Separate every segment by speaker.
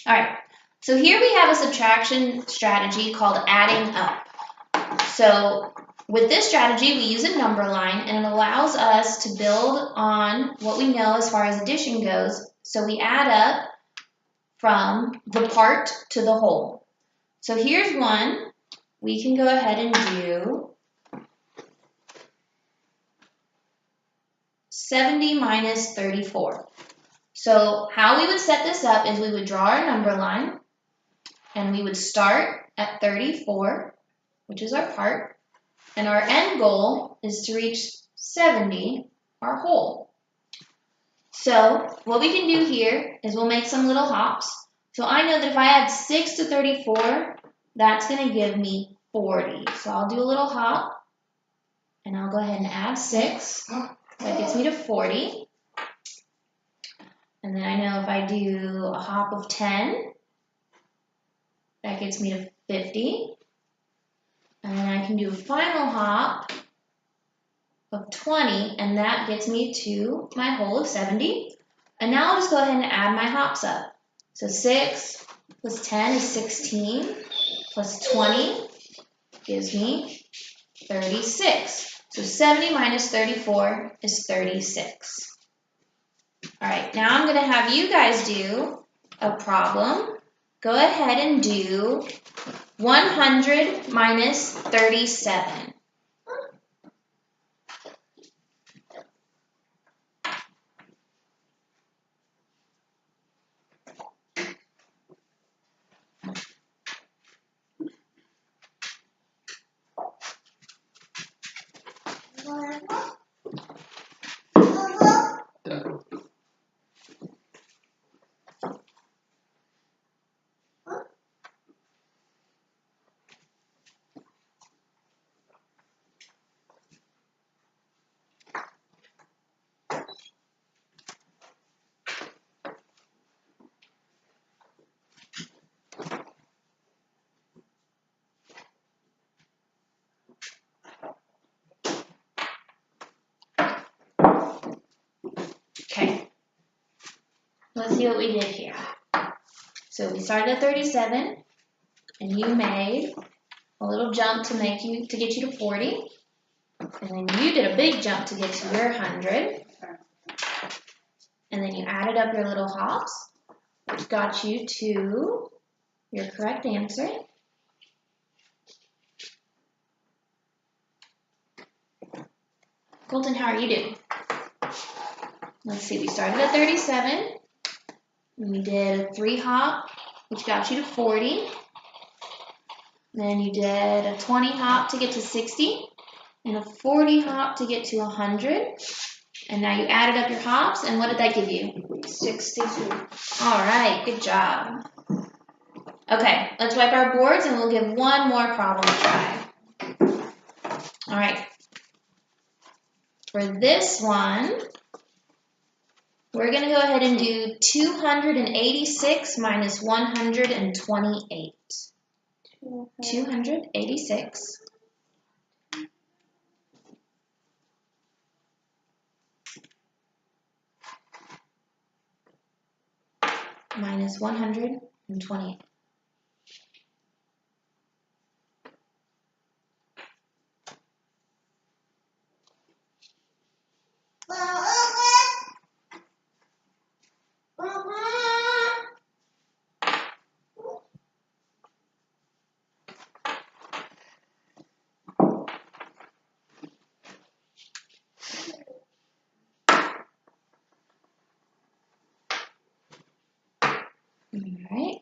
Speaker 1: All right, so here we have a subtraction strategy called adding up. So with this strategy, we use a number line, and it allows us to build on what we know as far as addition goes. So we add up from the part to the whole. So here's one. We can go ahead and do 70 minus 34. So how we would set this up is we would draw our number line, and we would start at 34, which is our part, and our end goal is to reach 70, our whole. So what we can do here is we'll make some little hops. So I know that if I add 6 to 34, that's going to give me 40. So I'll do a little hop, and I'll go ahead and add 6. That gets me to 40. And then I know if I do a hop of 10, that gets me to 50. And then I can do a final hop of 20, and that gets me to my whole of 70. And now I'll just go ahead and add my hops up. So 6 plus 10 is 16, plus 20 gives me 36. So 70 minus 34 is 36. All right, now I'm going to have you guys do a problem. Go ahead and do 100 minus 37. Okay, let's see what we did here. So we started at 37, and you made a little jump to get you to 40, and then you did a big jump to get to your 100, and then you added up your little hops, which got you to your correct answer. Colton, how are you doing? Let's see, we started at 37, and we did a 3 hop, which got you to 40. Then you did a 20 hop to get to 60, and a 40 hop to get to 100. And now you added up your hops, and what did that give you? 62. All right, good job. Okay, let's wipe our boards, and we'll give one more problem a try. All right. For this one, we're going to go ahead and do 286 minus 128. 286 minus 128. Alright,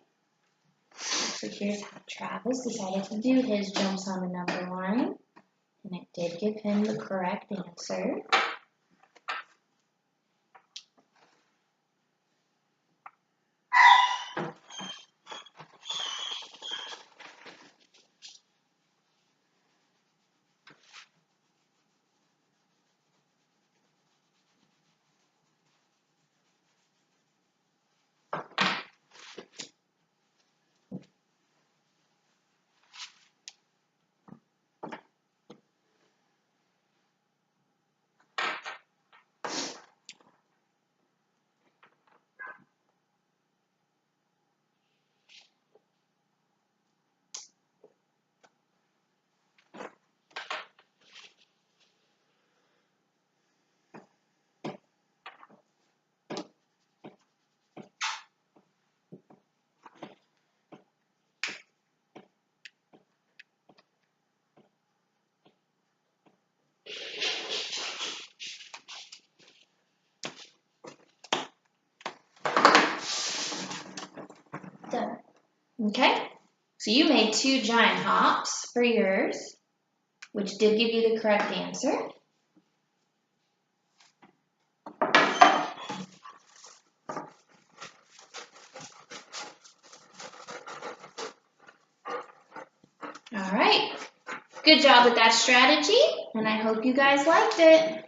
Speaker 1: so here's how Travis decided to do his jumps on the number line, and it did give him the correct answer. Okay, so you made 2 giant hops for yours, which did give you the correct answer. All right, good job with that strategy, and I hope you guys liked it.